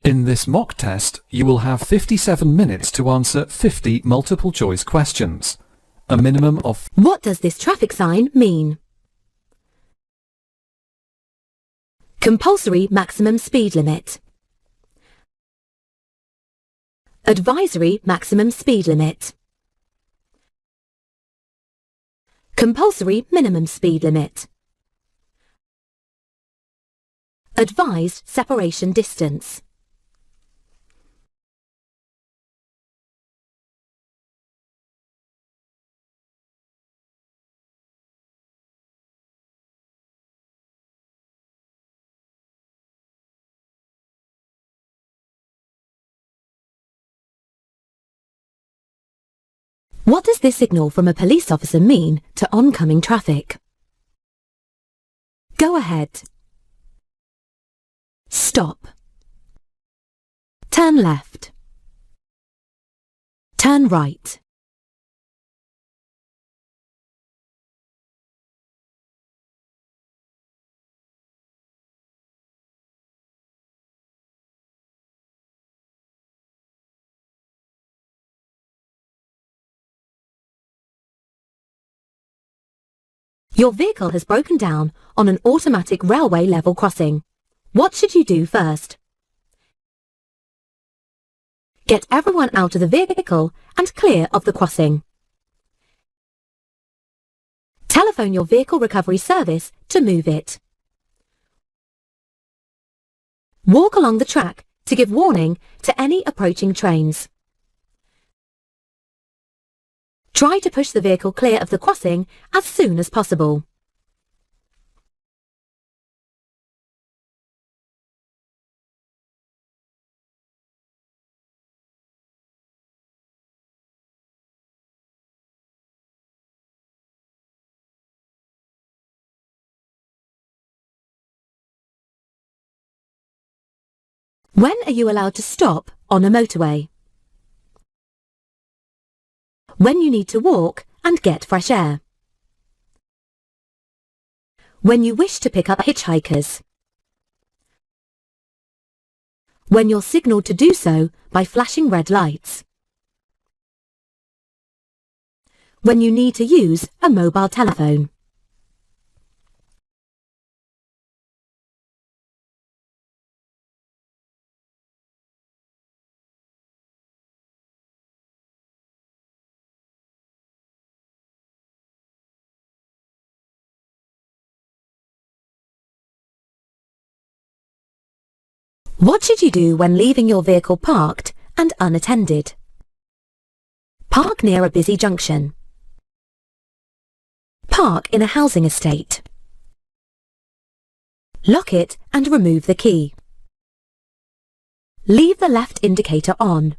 In this mock test, you will have 57 minutes to answer 50 multiple-choice questions. A minimum of... What does this traffic sign mean? Compulsory maximum speed limit. Advisory maximum speed limit. Compulsory minimum speed limit. Advised separation distance. What does this signal from a police officer mean to oncoming traffic? Go ahead. Stop. Turn left. Turn right. Your vehicle has broken down on an automatic railway level crossing. What should you do first? Get everyone out of the vehicle and clear of the crossing. Telephone your vehicle recovery service to move it. Walk along the track to give warning to any approaching trains. Try to push the vehicle clear of the crossing as soon as possible. When are you allowed to stop on a motorway? When you need to walk and get fresh air. When you wish to pick up hitchhikers. When you're signalled to do so by flashing red lights. When you need to use a mobile telephone. What should you do when leaving your vehicle parked and unattended? Park near a busy junction. Park in a housing estate. Lock it and remove the key. Leave the left indicator on.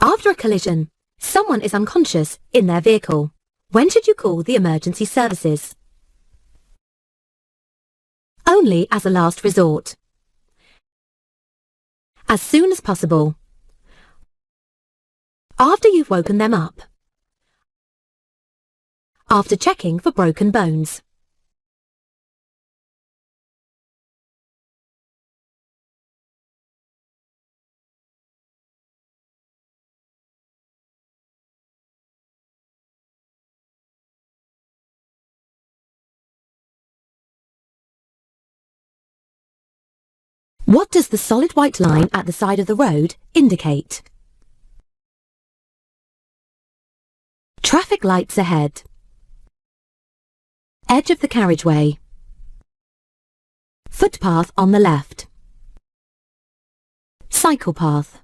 After a collision, someone is unconscious in their vehicle. When should you call the emergency services? Only as a last resort. As soon as possible. After you've woken them up. After checking for broken bones. What does the solid white line at the side of the road indicate? Traffic lights ahead. Edge of the carriageway. Footpath on the left. Cycle path.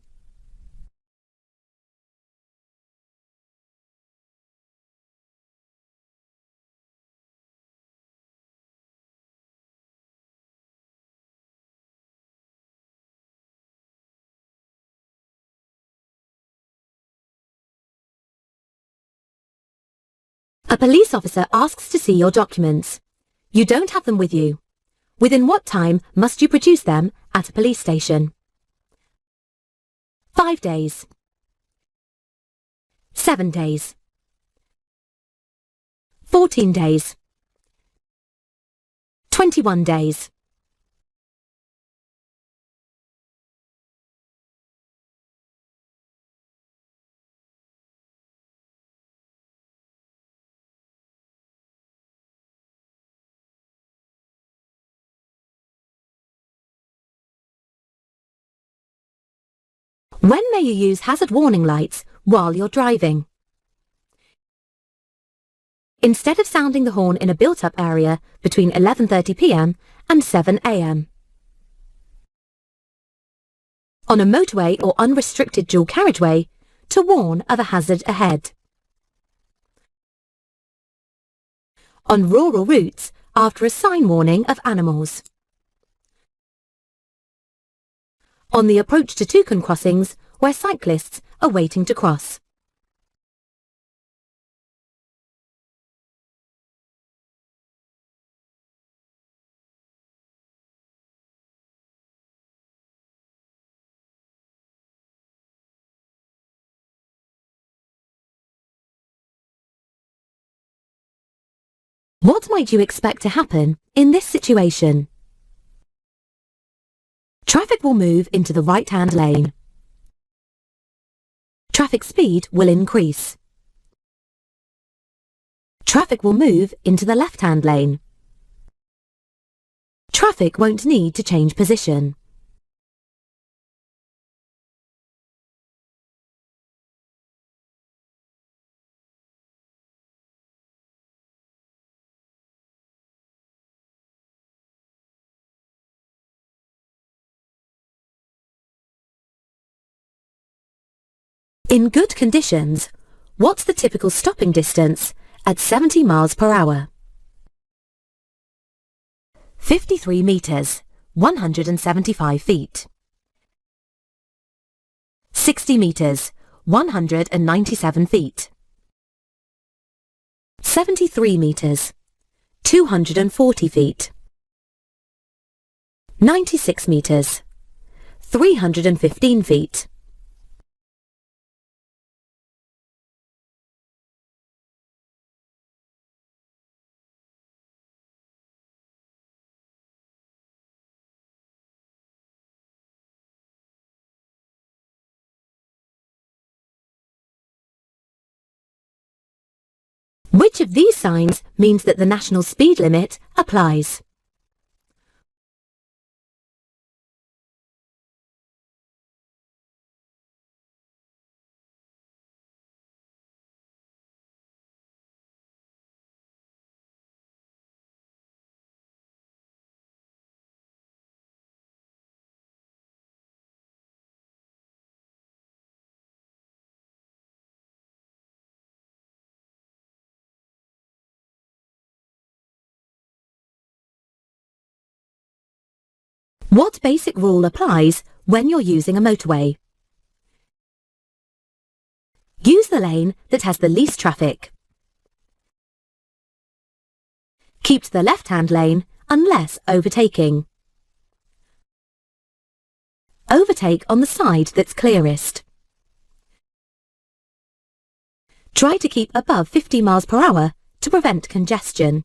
A police officer asks to see your documents. You don't have them with you. Within what time must you produce them at a police station? 5 days. 7 days. 14 days. 21 days. When may you use hazard warning lights while you're driving? Instead of sounding the horn in a built-up area between 11:30 p.m. and 7 a.m. On a motorway or unrestricted dual carriageway to warn of a hazard ahead. On rural routes after a sign warning of animals. On the approach to toucan crossings where cyclists are waiting to cross. What might you expect to happen in this situation? Traffic will move into the right-hand lane. Traffic speed will increase. Traffic will move into the left-hand lane. Traffic won't need to change position. In good conditions, what's the typical stopping distance at 70 miles per hour? 53 meters, 175 feet. 60 meters, 197 feet. 73 meters, 240 feet. 96 meters, 315 feet. Which of these signs means that the national speed limit applies? What basic rule applies when you're using a motorway? Use the lane that has the least traffic. Keep to the left-hand lane unless overtaking. Overtake on the side that's clearest. Try to keep above 50 miles per hour to prevent congestion.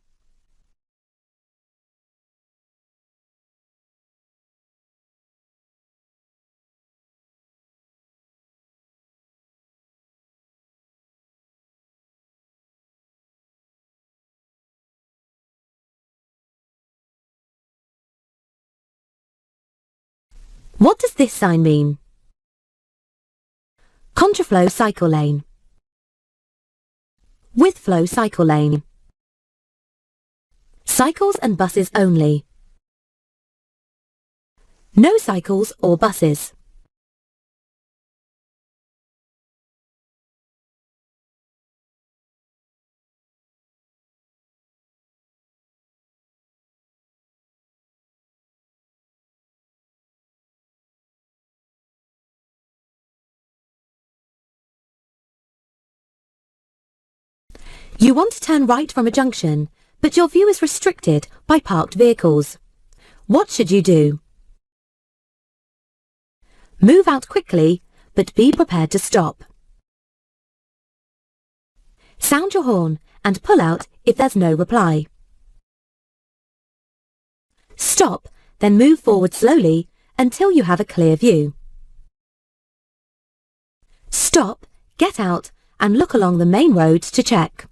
What does this sign mean? Contraflow cycle lane. With flow cycle lane. Cycles and buses only. No cycles or buses. You want to turn right from a junction, but your view is restricted by parked vehicles. What should you do? Move out quickly, but be prepared to stop. Sound your horn and pull out if there's no reply. Stop, then move forward slowly until you have a clear view. Stop, get out, and look along the main roads to check.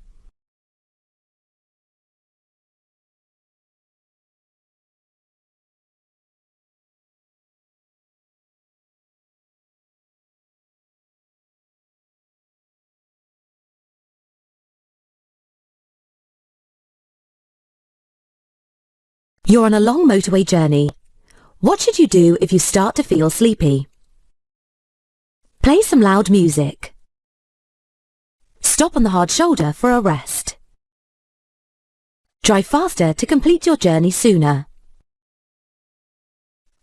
You're on a long motorway journey. What should you do if you start to feel sleepy? Play some loud music. Stop on the hard shoulder for a rest. Drive faster to complete your journey sooner.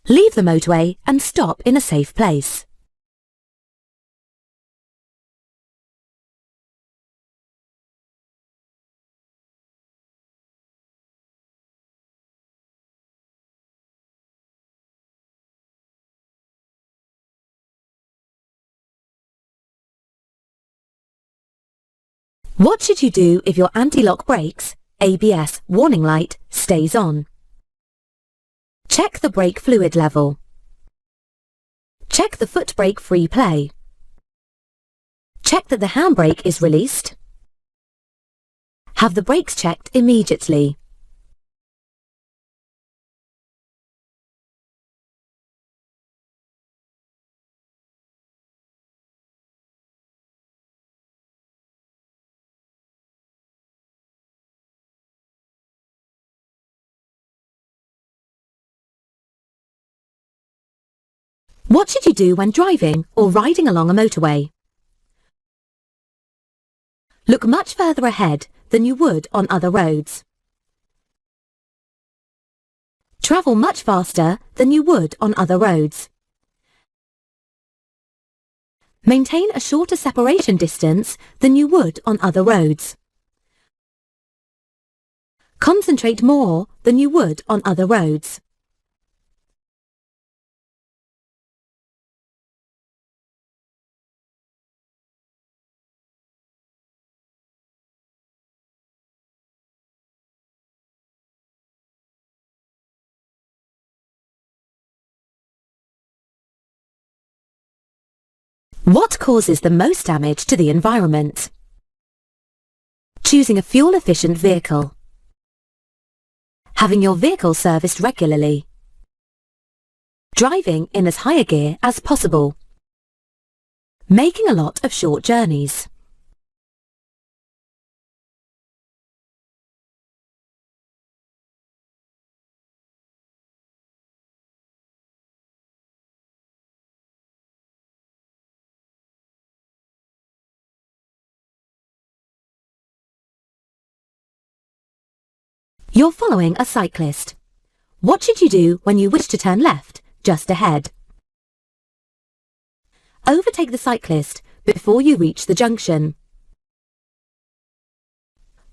Leave the motorway and stop in a safe place. What should you do if your anti-lock brakes, ABS warning light, stays on? Check the brake fluid level. Check the foot brake free play. Check that the handbrake is released. Have the brakes checked immediately. What should you do when driving or riding along a motorway? Look much further ahead than you would on other roads. Travel much faster than you would on other roads. Maintain a shorter separation distance than you would on other roads. Concentrate more than you would on other roads. What causes the most damage to the environment? Choosing a fuel-efficient vehicle. Having your vehicle serviced regularly. Driving in as high a gear as possible. Making a lot of short journeys. You're following a cyclist. What should you do when you wish to turn left, just ahead? Overtake the cyclist before you reach the junction.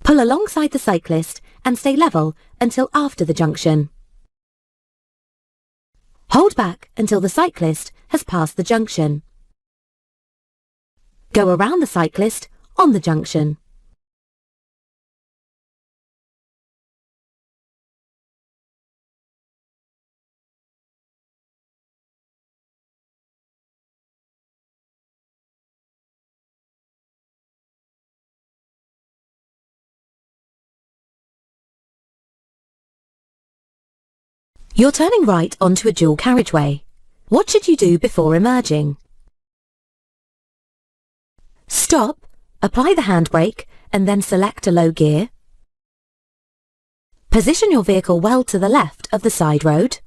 Pull alongside the cyclist and stay level until after the junction. Hold back until the cyclist has passed the junction. Go around the cyclist on the junction. You're turning right onto a dual carriageway. What should you do before emerging? Stop, apply the handbrake and then select a low gear. Position your vehicle well to the left of the side road.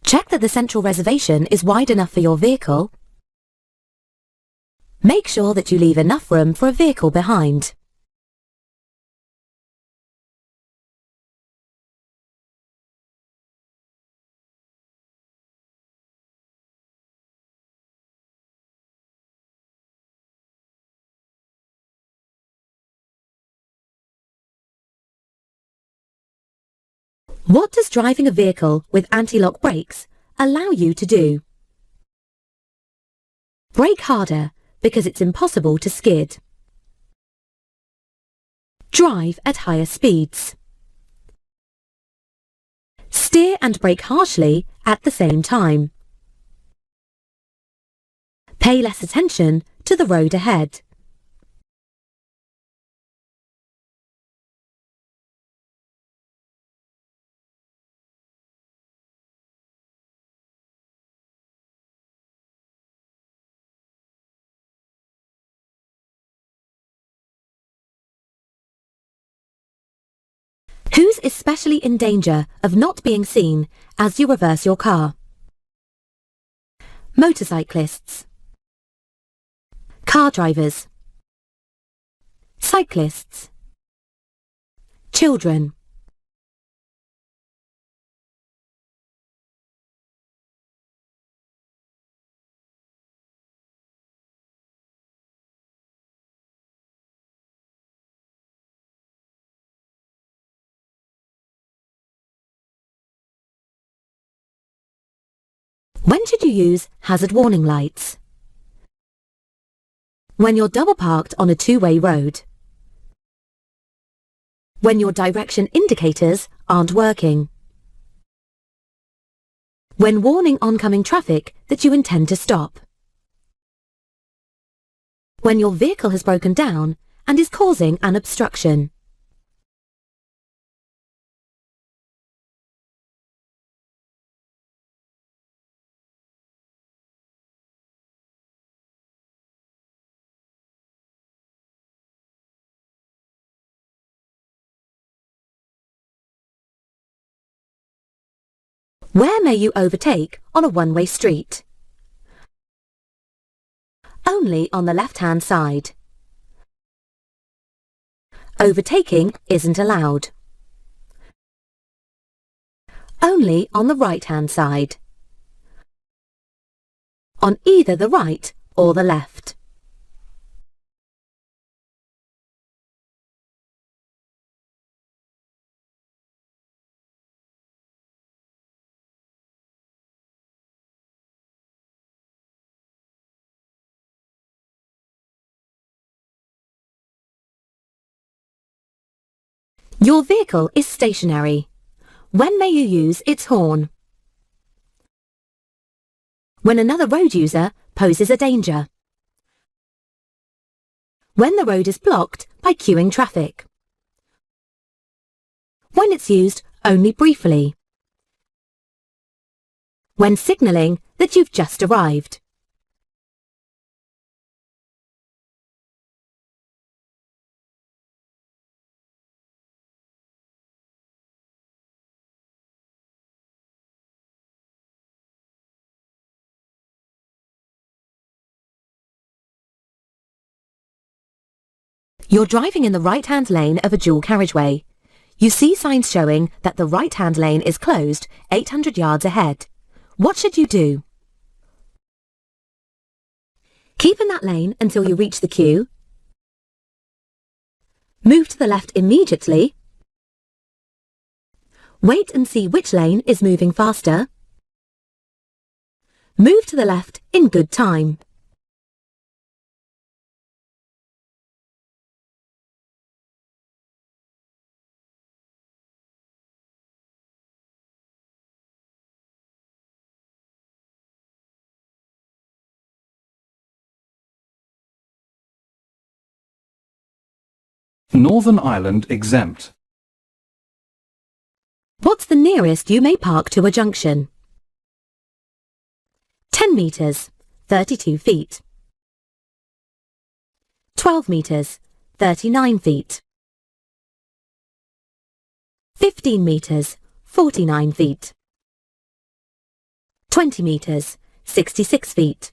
Check that the central reservation is wide enough for your vehicle. Make sure that you leave enough room for a vehicle behind. What does driving a vehicle with anti-lock brakes allow you to do? Brake harder because it's impossible to skid. Drive at higher speeds. Steer and brake harshly at the same time. Pay less attention to the road ahead. Who's especially in danger of not being seen as you reverse your car? Motorcyclists, car drivers, cyclists, children. When should you use hazard warning lights? When you're double parked on a two-way road. When your direction indicators aren't working. When warning oncoming traffic that you intend to stop. When your vehicle has broken down and is causing an obstruction. Where may you overtake on a one-way street? Only on the left-hand side. Overtaking isn't allowed. Only on the right-hand side. On either the right or the left. Your vehicle is stationary. When may you use its horn? When another road user poses a danger. When the road is blocked by queuing traffic. When it's used only briefly. When signalling that you've just arrived. You're driving in the right-hand lane of a dual carriageway. You see signs showing that the right-hand lane is closed 800 yards ahead. What should you do? Keep in that lane until you reach the queue. Move to the left immediately. Wait and see which lane is moving faster. Move to the left in good time. Northern Ireland exempt. What's the nearest you may park to a junction? 10 metres, 32 feet. 12 metres, 39 feet. 15 metres, 49 feet. 20 metres, 66 feet.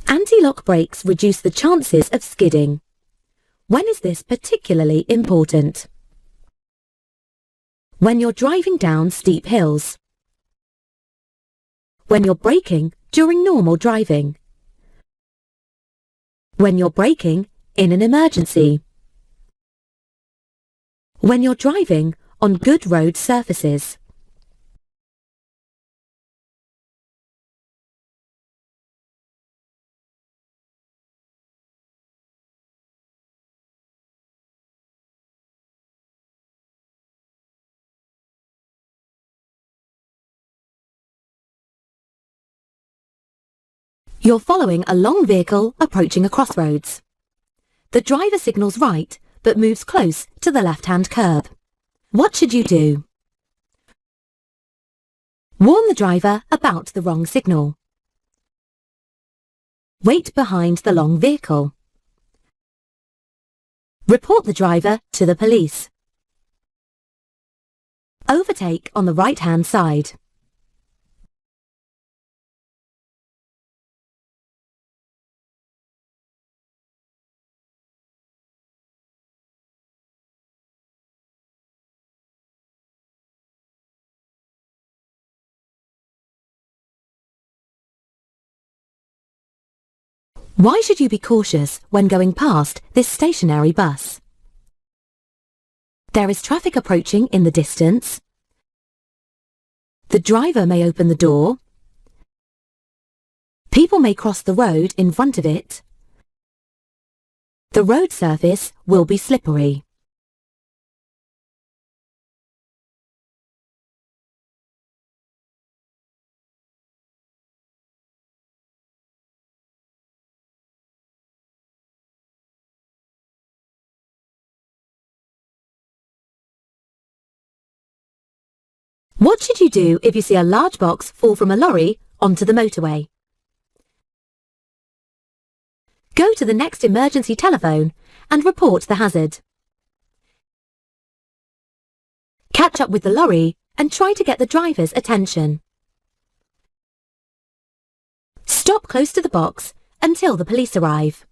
Anti-lock brakes reduce the chances of skidding. When is this particularly important? When you're driving down steep hills. When you're braking during normal driving. When you're braking in an emergency. When you're driving on good road surfaces. You're following a long vehicle approaching a crossroads. The driver signals right but moves close to the left-hand curb. What should you do? Warn the driver about the wrong signal. Wait behind the long vehicle. Report the driver to the police. Overtake on the right-hand side. Why should you be cautious when going past this stationary bus? There is traffic approaching in the distance. The driver may open the door. People may cross the road in front of it. The road surface will be slippery. What should you do if you see a large box fall from a lorry onto the motorway? Go to the next emergency telephone and report the hazard. Catch up with the lorry and try to get the driver's attention. Stop close to the box until the police arrive.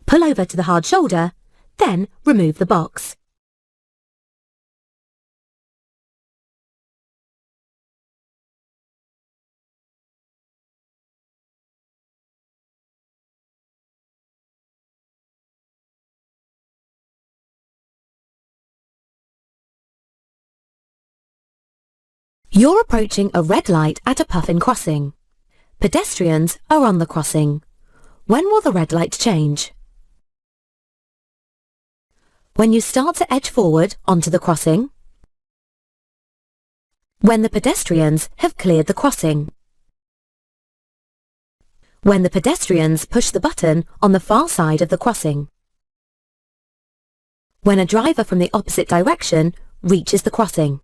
Pull over to the hard shoulder, then remove the box. You're approaching a red light at a puffin crossing. Pedestrians are on the crossing. When will the red light change? When you start to edge forward onto the crossing. When the pedestrians have cleared the crossing. When the pedestrians push the button on the far side of the crossing. When a driver from the opposite direction reaches the crossing.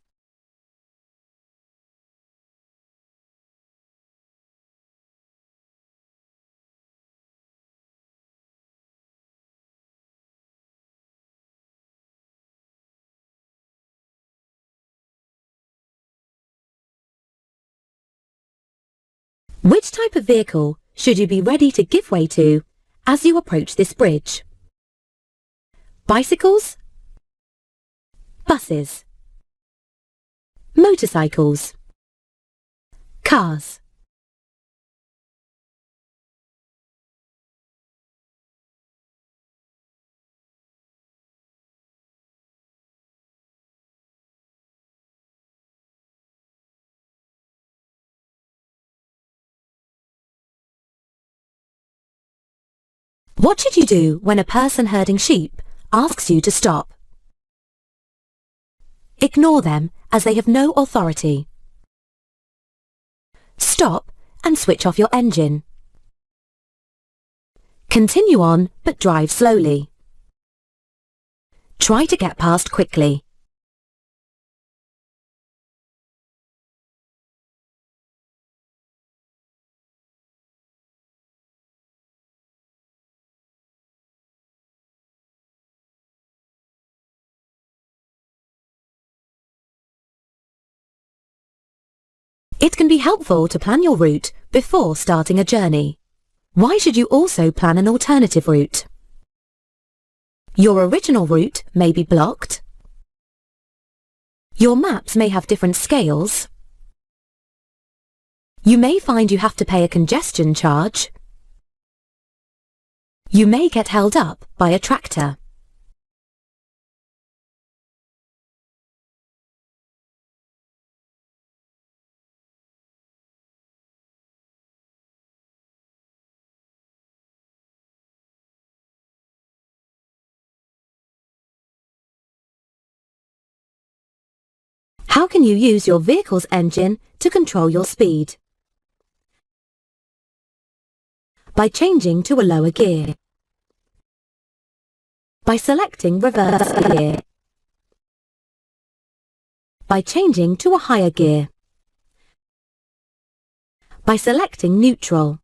Which type of vehicle should you be ready to give way to as you approach this bridge? Bicycles? Buses? Motorcycles? Cars? What should you do when a person herding sheep asks you to stop? Ignore them as they have no authority. Stop and switch off your engine. Continue on but drive slowly. Try to get past quickly. It can be helpful to plan your route before starting a journey. Why should you also plan an alternative route? Your original route may be blocked. Your maps may have different scales. You may find you have to pay a congestion charge. You may get held up by a tractor. How can you use your vehicle's engine to control your speed? By changing to a lower gear. By selecting reverse gear. By changing to a higher gear. By selecting neutral.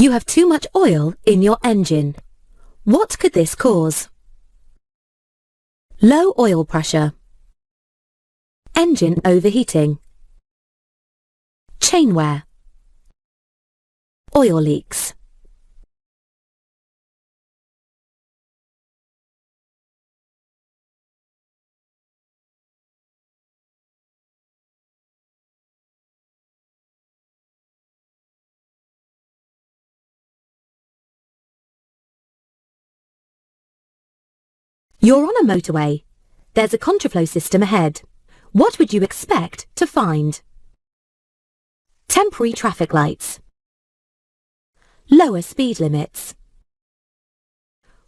You have too much oil in your engine. What could this cause? Low oil pressure. Engine overheating. Chain wear. Oil leaks. You're on a motorway. There's a contraflow system ahead. What would you expect to find? Temporary traffic lights. Lower speed limits.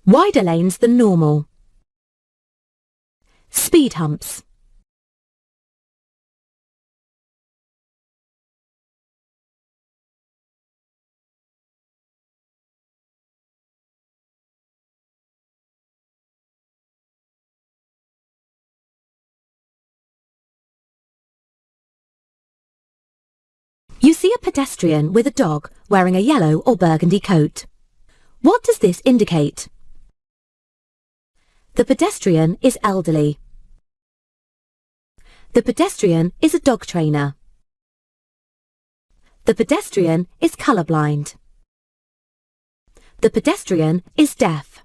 Wider lanes than normal. Speed humps. You see a pedestrian with a dog wearing a yellow or burgundy coat. What does this indicate? The pedestrian is elderly. The pedestrian is a dog trainer. The pedestrian is colourblind. The pedestrian is deaf.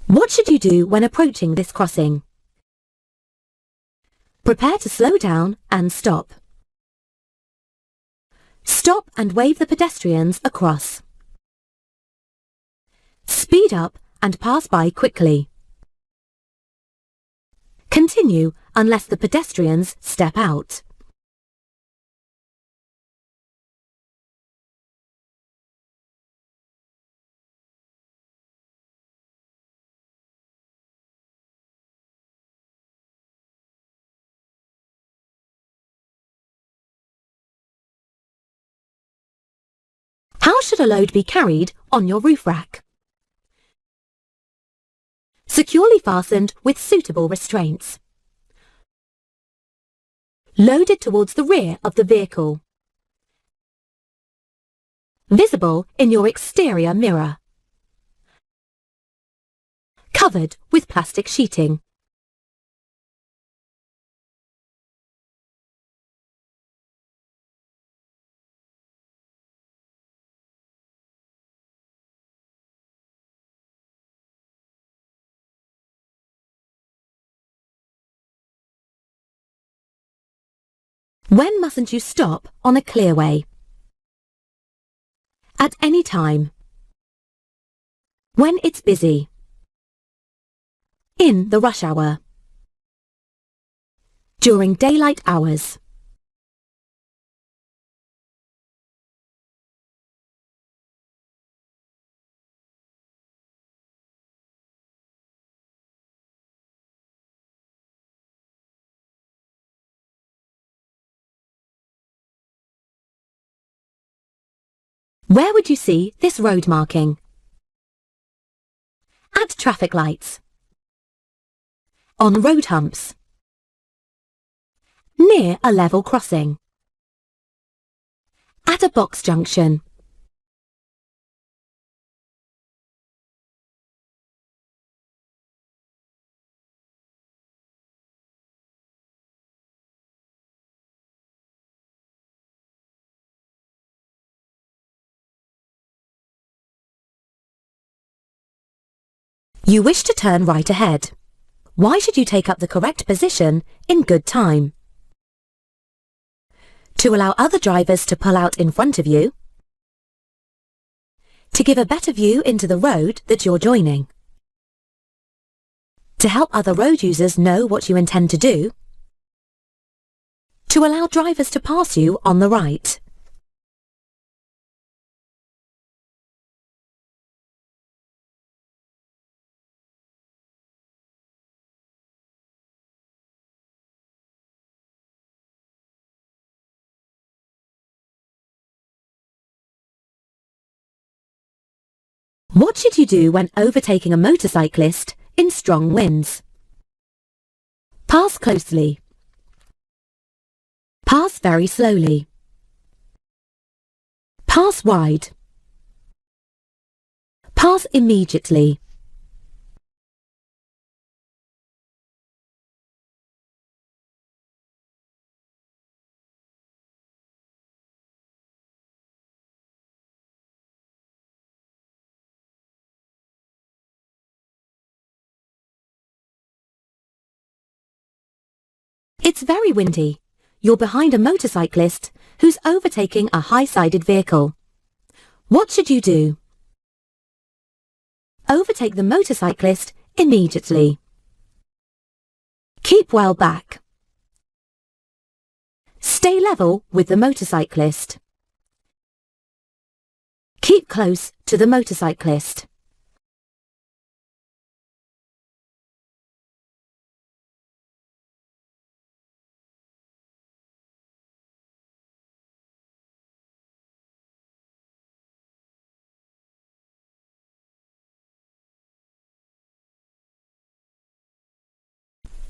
What should you do when approaching this crossing? Prepare to slow down and stop. Stop and wave the pedestrians across. Speed up and pass by quickly. Continue unless the pedestrians step out. How should a load be carried on your roof rack? Securely fastened with suitable restraints. Loaded towards the rear of the vehicle. Visible in your exterior mirror. Covered with plastic sheeting. When mustn't you stop on a clearway? At any time. When it's busy. In the rush hour. During daylight hours. Where would you see this road marking? At traffic lights. On road humps. Near a level crossing. At a box junction. You wish to turn right ahead. Why should you take up the correct position in good time? To allow other drivers to pull out in front of you. To give a better view into the road that you're joining. To help other road users know what you intend to do. To allow drivers to pass you on the right. What should you do when overtaking a motorcyclist in strong winds? Pass closely. Pass very slowly. Pass wide. Pass immediately. It's very windy. You're behind a motorcyclist who's overtaking a high-sided vehicle. What should you do? Overtake the motorcyclist immediately. Keep well back. Stay level with the motorcyclist. Keep close to the motorcyclist.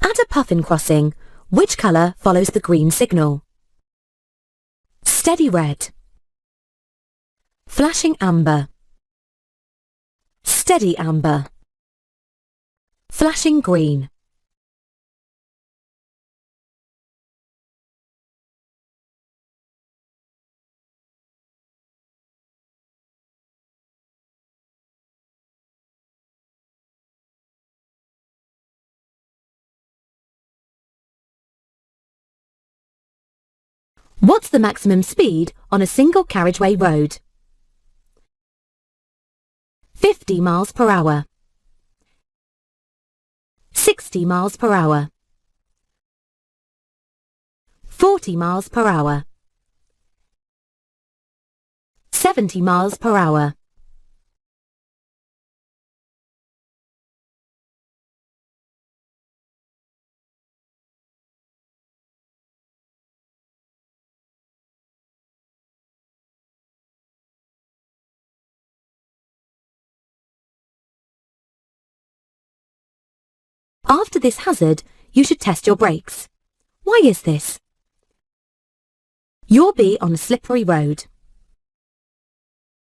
At a puffin crossing, which colour follows the green signal? Steady red. Flashing amber. Steady amber. Flashing green. What's the maximum speed on a single carriageway road? 50 miles per hour. 60 miles per hour. 40 miles per hour. 70 miles per hour. After this hazard, you should test your brakes. Why is this? You'll be on a slippery road.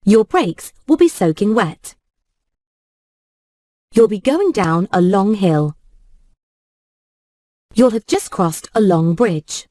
Your brakes will be soaking wet. You'll be going down a long hill. You'll have just crossed a long bridge.